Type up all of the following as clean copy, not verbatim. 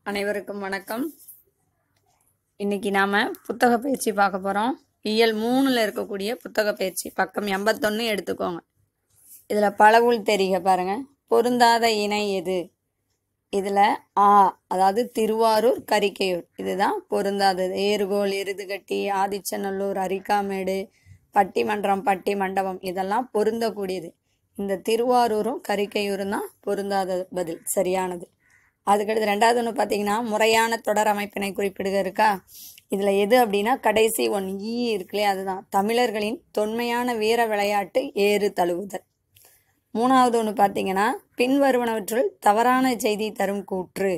அனைவருக்கும் வணக்கம். இன்னைக்கு நாம புத்தக பயிற்சி பார்க்க போறோம். இயல் 3ல இருக்கக்கூடிய புத்தக பயிற்சி பக்கம் 81 எடுத்துக்கோங்க. இதுல பலவுள் தெரிக பாருங்க. பொருந்தாத இணை எது? இதுல அதாவது திருவாரூர் கரிக்கையூர் இதுதான் பொருந்தாதது. ஏறுகோள் எருதுகட்டி ஆதிச்சநல்லூர் அரிக்காமேடு பட்டிமன்றம் பட்டி மண்டபம் இதெல்லாம் பொருந்தக்கூடியது. இந்த திருவாரூரும் கரிக்கையூரும் தான் பொருந்தாத பதில், சரியானது. அதுக்கடுத்து ரெண்டாவது ஒன்று பார்த்தீங்கன்னா முறையான தொடர் அமைப்பினை குறிப்பிடுக இருக்கா. இதில் எது அப்படின்னா கடைசி ஒன் இருக்குல்லையே அதுதான். தமிழர்களின் தொன்மையான வீர விளையாட்டு ஏறு தழுவுதல். மூணாவது ஒன்று பார்த்தீங்கன்னா பின்வருவனவற்றுள் தவறான செய்தி தரும் கூற்று.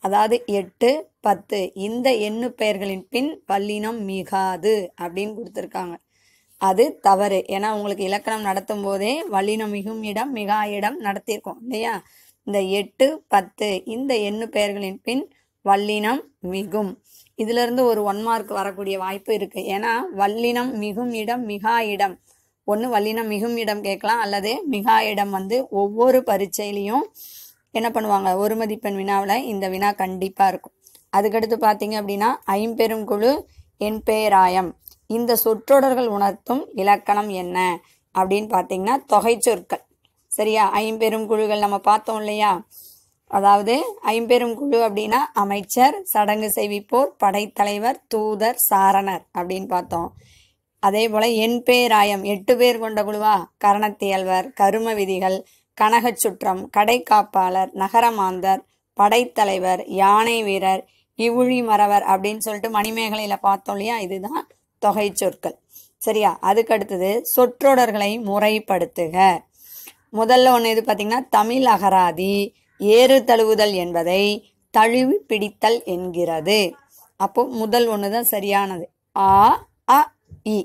அதாவது 8, 10 இந்த எண்ணு பெயர்களின் பின் வல்லினம் மிகாது அப்படின்னு கொடுத்துருக்காங்க. அது தவறு. ஏன்னா உங்களுக்கு இலக்கணம் நடத்தும் போதே வல்லினம் மிகும் இடம் மிகா இடம் நடத்தியிருக்கோம் இல்லையா. இந்த 8, 10 இந்த எண்ணு பெயர்களின் பின் வல்லினம் மிகும். இதுல இருந்து ஒரு 1 மார்க் வரக்கூடிய வாய்ப்பு இருக்கு. ஏன்னா வல்லினம் மிகும் இடம் மிகா இடம் ஒன்று வல்லினம் மிகும் இடம் கேட்கலாம், அல்லது மிகா இடம் ஒவ்வொரு பரீட்சையிலையும் என்ன பண்ணுவாங்க, ஒரு மதிப்பெண் வினாவில் இந்த வினா கண்டிப்பாக இருக்கும். அதுக்கடுத்து பார்த்தீங்க அப்படின்னா ஐம்பெரும் குழு என் பேராயம் இந்த சொற்றொடர்கள் உணர்த்தும் இலக்கணம் என்ன அப்படின்னு பார்த்தீங்கன்னா தொகை சொற்கள். சரியா, ஐம்பெரும் குழுக்கள் நம்ம பார்த்தோம் இல்லையா. அதாவது ஐம்பெரும் குழு அப்படின்னா அமைச்சர், சடங்கு செய்விப்போர், படைத்தலைவர், தூதர், சாரணர் அப்படின்னு பார்த்தோம். அதே போல என் பேராயம் 8 பேர் கொண்ட குழுவா கரணத்தியல்வர், கரும விதிகள், கனகச் சுற்றம், கடை காப்பாளர், நகரமாந்தர், படைத்தலைவர், யானை வீரர், இவுழி மறவர் அப்படின்னு சொல்லிட்டு மணிமேகலையில பார்த்தோம் இல்லையா. இதுதான் தொகை சொற்கள். சரியா, அதுக்கடுத்தது சொற்றொடர்களை முறைப்படுத்துக. முதல்ல ஒன்று இது பார்த்தீங்கன்னா தமிழ் அகராதி ஏறு தழுவுதல் என்பதை தழுவி பிடித்தல் என்கிறது. அப்போ முதல் ஒன்று தான் சரியானது. அ இ.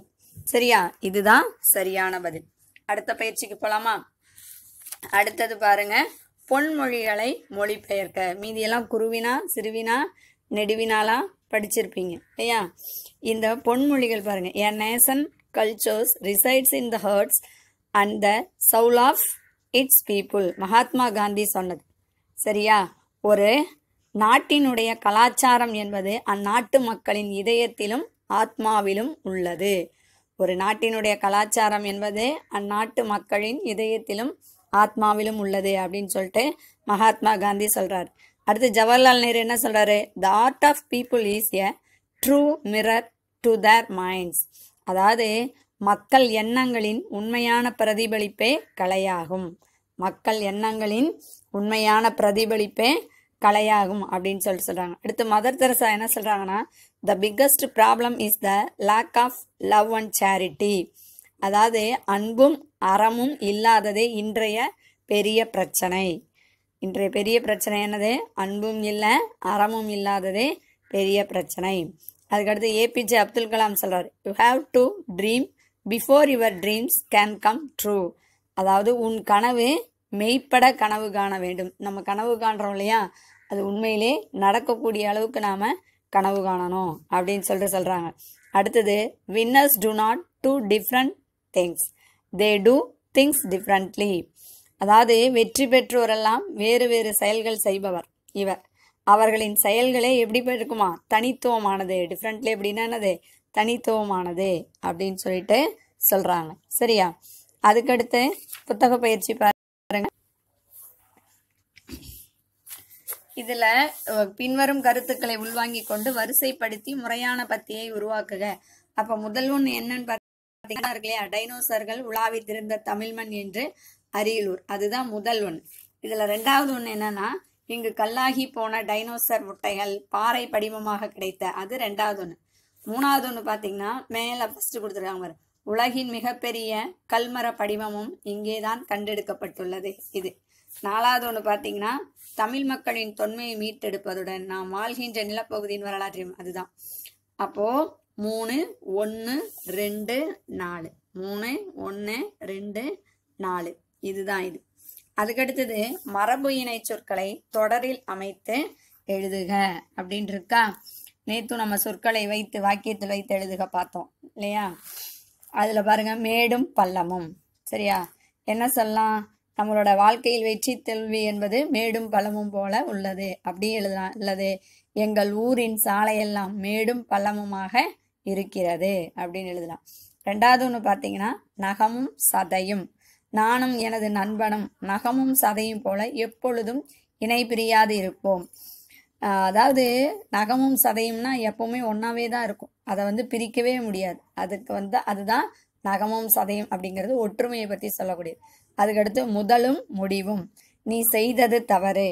சரியா, இதுதான் சரியான பதில். அடுத்த பயிற்சிக்கு போலாமா. அடுத்தது பாருங்க, பொன்மொழிகளை மொழிபெயர்க்க. மீதியெல்லாம் குருவினா சிறுவினா நெடுவினாலாம் படிச்சிருப்பீங்க இல்லையா. இந்த பொன்மொழிகள் பாருங்க. A nation cultures resides in the hearts and the soul of its people. Mahatma Gandhi சொன்னது. சரியா, ஒரு நாட்டினுடைய கலாச்சாரம் என்பது அந்நாட்டு மக்களின் இதயத்திலும் ஆத்மாவிலும் உள்ளது. ஒரு நாட்டினுடைய கலாச்சாரம் என்பது அந்நாட்டு மக்களின் இதயத்திலும் ஆத்மாவிலும் உள்ளது அப்படின்னு சொல்லிட்டு மகாத்மா காந்தி சொல்றாரு. அடுத்து ஜவஹர்லால் நேரு என்ன சொல்றாரு, the art of people is a true mirror to their minds. அதாவது மக்கள் எண்ணங்களின் உண்மையான பிரதிபலிப்பே கலையாகும். மக்கள் எண்ணங்களின் உண்மையான பிரதிபலிப்பே கலையாகும் அப்படின்னு சொல்றாங்க. அடுத்து மதர் தெரசா என்ன சொல்றாங்கன்னா, the biggest problem is the lack of love and charity. அதாவது அன்பும் அறமும் இல்லாததே இன்றைய பெரிய பிரச்சனை. இன்றைய பெரிய பிரச்சனை என்னது, அன்பும் இல்லை அறமும் இல்லாததே பெரிய பிரச்சனை. அதுக்கடுத்து ஏபிஜே அப்துல் கலாம் சொல்றாரு, you have to dream before your dreams can come true. அதாவது உன் கனவு மெய்ப்பட கனவு காண வேண்டும். நம்ம கனவு காண்றோம் இல்லையா, அது உண்மையிலே நடக்கக்கூடிய அளவுக்கு நாம கனவு காணணும் அப்படின்னு சொல்றாங்க. அடுத்தது winners do not do different things, they do things differently. அதாவது வெற்றி பெற்றோரெல்லாம் வேறு வேறு செயல்கள் செய்பவர் இவர். அவர்களின் செயல்களே எப்படி இருக்குமா, தனித்துவமானது. டிஃப்ரெண்ட்லி அப்படின்னா என்னது, தனித்துவமானது அப்படின்னு சொல்லிட்டு சொல்றாங்க. சரியா, அதுக்கடுத்து புத்தக பயிற்சி பாருங்க. இதுல பின்வரும் கருத்துக்களை உள்வாங்கி கொண்டு வரிசைப்படுத்தி முறையான பத்தியை உருவாக்குக. அப்ப முதல் ஒன்று என்னன்னு பார்த்தீங்கன்னா இருக்கு இல்லையா, டைனோசர்கள் உலாவித்திருந்த தமிழ்மண் என்று அரியலூர். அதுதான் முதல் ஒன்று. இதுல ரெண்டாவது ஒன்று என்னன்னா, இங்கு கல்லாகி போன டைனோசர் முட்டைகள் பாறை படிமமாக கிடைத்த, அது ரெண்டாவது ஒன்று. மூணாவது ஒன்று பார்த்தீங்கன்னா மேல ஃபர்ஸ்ட் கொடுத்துருக்காங்க, உலகின் மிகப்பெரிய கல்மர படிமமும் இங்கேதான் கண்டெடுக்கப்பட்டுள்ளது இது. நாலாவது ஒன்று பார்த்தீங்கன்னா தமிழ் மக்களின் தொன்மையை மீட்டெடுப்பதுடன் நாம் வாழ்கின்ற நிலப்பகுதியின் வரலாற்றையும், அதுதான். அப்போ 3, 1, 2, 4 3, 1, 2, 4 இதுதான் இது. அதுக்கடுத்தது மரபு இணை சொற்களை தொடரில் அமைத்து எழுதுக அப்படின்னு இருக்கா. நேத்து நம்ம சொற்களை வைத்து வாக்கியத்தில் வைத்து எழுதுக பார்த்தோம் இல்லையா. அதுல பாருங்க மேடும் பள்ளமும். சரியா, என்ன சொல்லலாம், நம்மளோட வாழ்க்கையில் வெற்றி தோல்வி என்பது மேடும் பள்ளமும் போல உள்ளது அப்படி எழுதலாம். அல்லது எங்கள் ஊரின் சாலையெல்லாம் மேடும் பள்ளமுமாக இருக்கிறது அப்படின்னு எழுதலாம். ரெண்டாவது ஒன்று பார்த்தீங்கன்னா நகமும் சதையும். நானும் எனது நண்பனும் நகமும் சதையும் போல எப்பொழுதும் இணை பிரியாது இருப்போம். அதாவது நகமும் சதையும்னா எப்பவுமே ஒன்றாவே தான் இருக்கும், அதை பிரிக்கவே முடியாது. அதுக்கு அதுதான் நகமும் சதையும் அப்படிங்கிறது ஒற்றுமையை பற்றி சொல்லக்கூடியது. அதுக்கடுத்து முதலும் முடிவும். நீ செய்தது தவறு,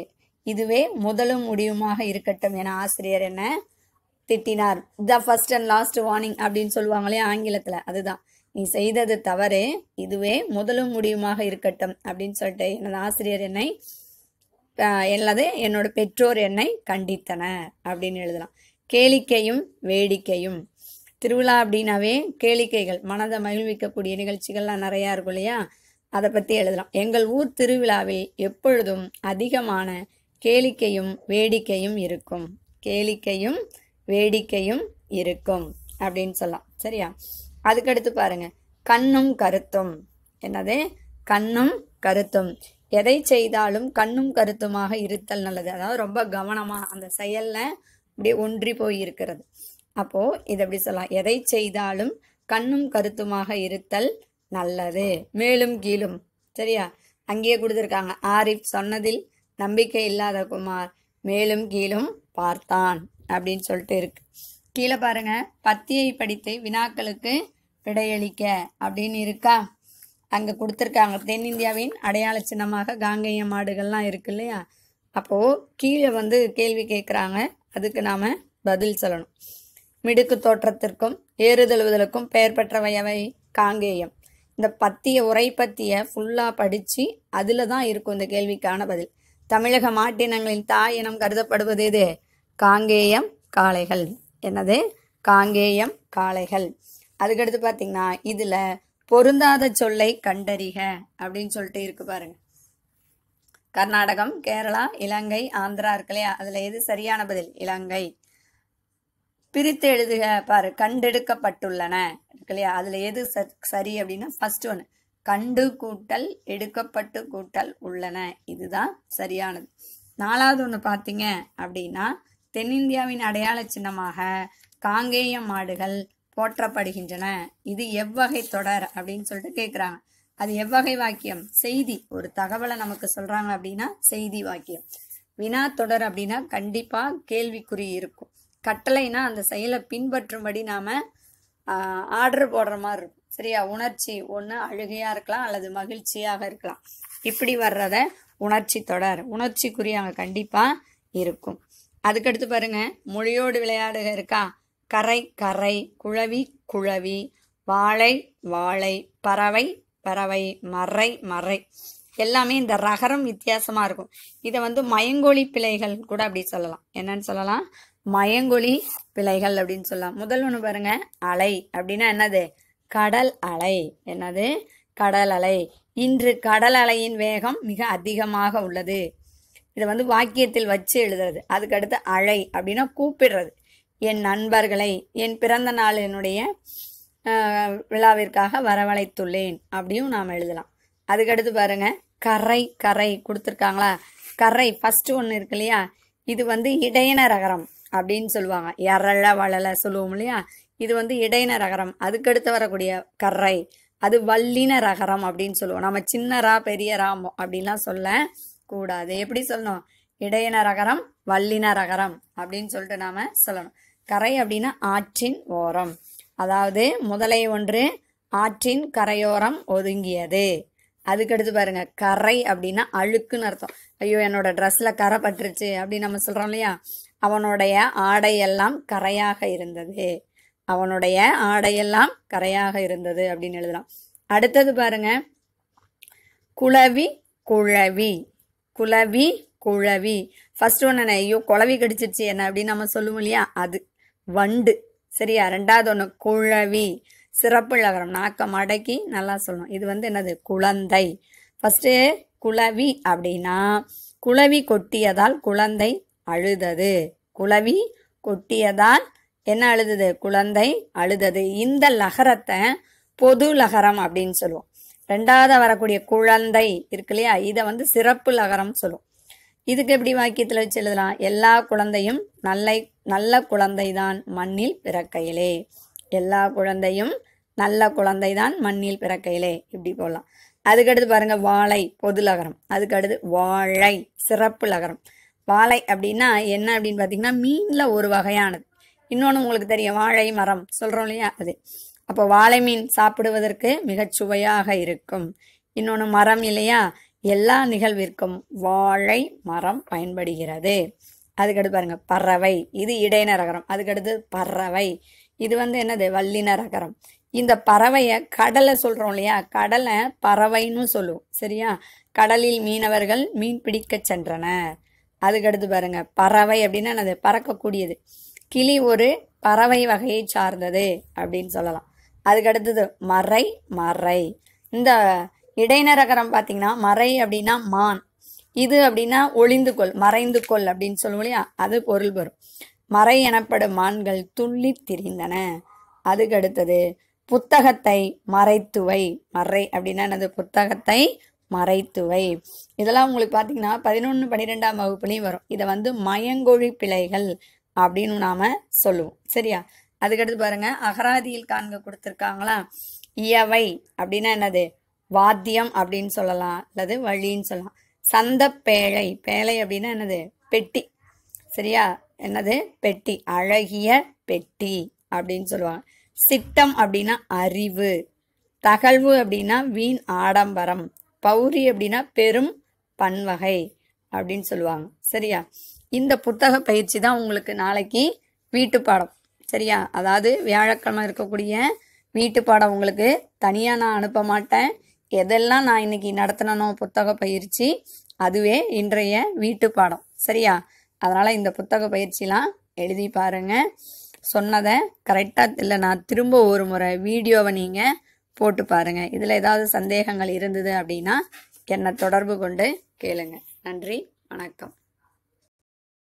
இதுவே முதலும் முடிவுமாக இருக்கட்டும் என ஆசிரியர் என்ன திட்டினார். The first and last warning அப்படின்னு சொல்லுவாங்களே ஆங்கிலத்தில், அதுதான். நீ செய்தது தவறு, இதுவே முதலும் முடிவுமாக இருக்கட்டும் அப்படின்னு சொல்லிட்டு எனது ஆசிரியர் என்னை அல்லது என்னோட பெற்றோர் என்னை கண்டித்தனர் அப்படின்னு எழுதலாம். கேளிக்கையும் வேடிக்கையும். திருவிழா அப்படின்னாவே கேளிக்கைகள், மனதை மகிழ்விக்கக்கூடிய நிகழ்ச்சிகள்லாம் நிறையா இருக்கும் இல்லையா, அதை பற்றி எழுதலாம். எங்கள் ஊர் திருவிழாவில் எப்பொழுதும் அதிகமான கேளிக்கையும் வேடிக்கையும் இருக்கும். கேளிக்கையும் வேடிக்கையும் இருக்கும் அப்படின்னு சொல்லலாம். சரியா? அதுக்கடுத்து பாருங்க, கண்ணும் கருத்தும். என்னது? கண்ணும் கருத்தும். எதை செய்தாலும் கண்ணும் கருத்துமாக இருத்தல் நல்லது. அதாவது ரொம்ப கவனமா அந்த செயல்ல அப்படியே ஒன்றி போய் இருக்கிறது. அப்போ இது எப்படி சொல்லலாம்? எதை செய்தாலும் கண்ணும் கருத்துமாக இருத்தல் நல்லது. மேலும் கீழும். சரியா? அங்கேயே கொடுத்துருக்காங்க. ஆரிஃப் சொன்னதில் நம்பிக்கை இல்லாத குமார் மேலும் கீழும் பார்த்தான் அப்படின்னு சொல்லிட்டு இருக்கு. கீழே பாருங்க, பத்தியை படித்து வினாக்களுக்கு விடையளிக்க அப்படின்னு இருக்கா. அங்கே கொடுத்துருக்காங்க தென்னிந்தியாவின் அடையாள சின்னமாக காங்கேய மாடுகள்லாம் இருக்கு இல்லையா. அப்போது கீழே கேள்வி கேட்குறாங்க, அதுக்கு நாம் பதில் சொல்லணும். மிடுக்கு தோற்றத்திற்கும் ஏறுதழுவுதலுக்கும் பெயர் பெற்றவையவை காங்கேயம். இந்த பத்திய உரை பத்திய ஃபுல்லாக படித்து அதில் தான் இருக்கும் இந்த கேள்விக்கான பதில். தமிழக மாட்டினங்களின் தாய் இனம் கருதப்படுவது எது? காங்கேயம் காளைகள். என்னது? காங்கேயம் காளைகள். அதுக்கடுத்து பார்த்தீங்கன்னா இதில் பொருந்தாத சொல்லை கண்டறிக அப்படின்னு சொல்லிட்டு இருக்கு பாருங்க. கர்நாடகம், கேரளா, இலங்கை, ஆந்திரா இருக்கு இல்லையா, அதில் எது சரியான பதில்? இலங்கை. பிரித்து எழுதுக பாரு. கண்டெடுக்கப்பட்டுள்ளன இருக்கு இல்லையா, அதில் எது சரி அப்படின்னா ஃபர்ஸ்ட் ஒன்று கண்டு கூட்டல் எடுக்கப்பட்டு கூட்டல் உள்ளன, இதுதான் சரியானது. நாலாவது ஒன்று பார்த்தீங்க அப்படின்னா தென்னிந்தியாவின் அடையாள சின்னமாக காங்கேயம் மாடுகள் போற்றப்படுகின்றன. இது எவ்வகை தொடர் அப்படின்னு சொல்லிட்டு கேட்குறாங்க. அது எவ்வகை வாக்கியம்? செய்தி. ஒரு தகவலை நமக்கு சொல்கிறாங்க அப்படின்னா செய்தி வாக்கியம். வினா தொடர் அப்படின்னா கண்டிப்பாக கேள்விக்குறி இருக்கும். கட்டளைனா அந்த செயலை பின்பற்றும்படி நாம் ஆர்டர் போடுற மாதிரி இருக்கும். சரியா? உணர்ச்சி ஒன்று அழுகையாக இருக்கலாம் அல்லது மகிழ்ச்சியாக இருக்கலாம். இப்படி வர்றத உணர்ச்சி தொடர். உணர்ச்சிக்குறி அங்கே கண்டிப்பாக இருக்கும். அதுக்கடுத்து பாருங்க, மொழியோடு விளையாடுக இருக்கா. கரை கரை, குழவி குழவி, வாழை வாழை, பறவை பறவை, மறை மறை. எல்லாமே இந்த ரகரம் வித்தியாசமாக இருக்கும். இதை மயங்கொலி பிழைகள் கூட அப்படி சொல்லலாம். என்னன்னு சொல்லலாம்? மயங்கொலி பிழைகள் அப்படின்னு சொல்லலாம். முதல் ஒன்று பாருங்க, அலை அப்படின்னா என்னது? கடல் அலை. என்னது? கடல் அலை. இன்று கடல் அலையின் வேகம் மிக அதிகமாக உள்ளது. இதை வாக்கியத்தில் வச்சு எழுதுறது. அதுக்கடுத்து அழை அப்படின்னா கூப்பிடுறது. என் நண்பர்களை என் பிறந்த நாளினுடைய விழாவிற்காக வரவழைத்துள்ளேன் அப்படியும் நாம் எழுதலாம். அதுக்கடுத்து பாருங்க, கரை கரை கொடுத்துருக்காங்களா. கரை ஃபர்ஸ்ட் ஒன்று இருக்கு இல்லையா, இது இடையின ரகரம் அப்படின்னு சொல்லுவாங்க. எரள வளல சொல்லுவோம் இல்லையா, இது இடையின ரகரம். அதுக்கடுத்து வரக்கூடிய கரை அது வல்லின ரகரம் அப்படின்னு சொல்லுவோம். நம்ம சின்னரா பெரியரா அப்படின்லாம் சொல்ல கூடாது. எப்படி சொல்லணும்? இடையின ரகரம் வல்லின ரகரம் அப்படின்னு சொல்லிட்டு நாம சொல்லணும். கரை அப்படின்னா ஆற்றின் ஓரம். அதாவது முதலை ஒன்று ஆற்றின் கரையோரம் ஒதுங்கியது. அதுக்கடுத்து பாருங்க, கரை அப்படின்னா அழுக்குன்னு அர்த்தம். ஐயோ என்னோட ட்ரெஸ்ல கரை பட்டுருச்சு அப்படின்னு நம்ம சொல்றோம் இல்லையா, அவனுடைய ஆடையெல்லாம் கரையாக இருந்தது. அவனுடைய ஆடையெல்லாம் கரையாக இருந்தது அப்படின்னு எழுதலாம். அடுத்தது பாருங்க, குளவி குழவி. குளவி குழவி. ஃபர்ஸ்ட் ஒன்று என்ன? ஐயோ குளவி கடிச்சிருச்சு என்ன அப்படின்னு நம்ம சொல்லுவோம் இல்லையா, அது வண்டு. சரியா? ரெண்டாவது ஒன்று குழவி, சிறப்பு லகரம், நாக்கம் அடக்கி நல்லா சொல்லணும். இது என்னது? குழந்தை. ஃபர்ஸ்ட் குளவி அப்படின்னா குளவி கொட்டியதால் குழந்தை அழுதது. குளவி கொட்டியதால் என்ன அழுதது? குழந்தை அழுதது. இந்த லகரத்தை பொது லகரம் அப்படின்னு சொல்லுவோம். ரெண்டாவது வரக்கூடிய குழந்தை இருக்கு இல்லையா, இதை வந்து சிறப்பு லகரம் சொல்லுவோம். இதுக்கு எப்படி வாக்கியத்தில் வச்சு எழுதலாம்? எல்லா குழந்தையும் நல்ல குழந்தைதான் மண்ணில் பிறக்கையிலே. எல்லா குழந்தையும் நல்ல குழந்தைதான் மண்ணில் பிறக்கையிலே, இப்படி போடலாம். அதுக்கடுத்து பாருங்க, வாழை பொது லகரம். அதுக்கடுத்து வாழை சிறப்பு லகரம். வாழை அப்படின்னா என்ன அப்படின்னு பார்த்தீங்கன்னா, மீனில் ஒரு வகையானது. இன்னொன்று உங்களுக்கு தெரியும், வாழை மரம் சொல்கிறோம் இல்லையா, அது. அப்போ வாழை மீன் சாப்பிடுவதற்கு மிகச் சுவையாக இருக்கும். இன்னொன்று மரம் இல்லையா, எல்லா நிகழ்விற்கும் வாழை மரம் பயன்படுகிறது. அதுக்கடுத்து பாருங்க, பறவை, இது இடைநரகரம். அதுக்கடுத்து பறவை, இது வந்து என்னது, வல்லினரகரம். இந்த பறவையை கடலை சொல்கிறோம் இல்லையா, கடலை பறவைன்னு சொல்லுவோம். சரியா, கடலில் மீனவர்கள் மீன் பிடிக்க சென்றனர். அதுக்கடுத்து பாருங்க, பறவை அப்படின்னா என்னது, பறக்கக்கூடியது. கிளி ஒரு பறவை வகையை சார்ந்தது அப்படின்னு சொல்லலாம். அதுக்கடுத்தது மறை. இந்த இடைநரகரம் பார்த்தீங்கன்னா, மறை அப்படின்னா மான், இது அப்படின்னா ஒளிந்து கொள், மறைந்து கொள் அப்படின்னு சொல்லுவோம் இல்லையா, அது பொருள் வரும். மறை எனப்படும் மான்கள் துள்ளி திரிந்தன. அதுக்கடுத்தது புத்தகத்தை மறைத்துவை. மறை அப்படின்னா என்னது, புத்தகத்தை மறைத்துவை. இதெல்லாம் உங்களுக்கு பார்த்தீங்கன்னா 11, 12ஆம் வகுப்புலையும் வரும். இதை வந்து மயங்கொழி பிழைகள் அப்படின்னு நாம சொல்லுவோம். சரியா, அதுக்கடுத்து பாருங்க, அகராதியில் காண்க கொடுத்துருக்காங்களா. இயவை அப்படின்னா என்னது, வாத்தியம் அப்படின்னு சொல்லலாம், அல்லது வழின்னு சொல்லலாம். சந்த பேழை, பேழை அப்படின்னா என்னது, பெட்டி. சரியா, என்னது, பெட்டி, அழகிய பெட்டி அப்படின்னு சொல்லுவாங்க. சிட்டம் அப்படின்னா அறிவு. தகழ்வு அப்படின்னா வீண் ஆடம்பரம். பௌரி அப்படின்னா பெரும் பன்வகை அப்படின்னு சொல்லுவாங்க. சரியா, இந்த புத்தக பயிற்சி தான் உங்களுக்கு நாளைக்கு வீட்டு பாடம். சரியா, அதாவது வியாழக்கிழமை இருக்கக்கூடிய வீட்டு பாடம் உங்களுக்கு தனியாக நான் அனுப்ப மாட்டேன். எதெல்லாம் நான் இன்னைக்கு நடத்தினோ புத்தக பயிற்சி, அதுவே இன்றைய வீட்டு பாடம். சரியா, அதனால் இந்த புத்தக பயிற்சிலாம் எழுதி பாருங்கள். சொன்னதை கரெக்டாக இல்லை, நான் திரும்ப ஒரு முறை வீடியோவை நீங்கள் போட்டு பாருங்கள். இதில் ஏதாவது சந்தேகங்கள் இருந்தது அப்படின்னா என்னை தொடர்பு கொண்டு கேளுங்க. நன்றி, வணக்கம்.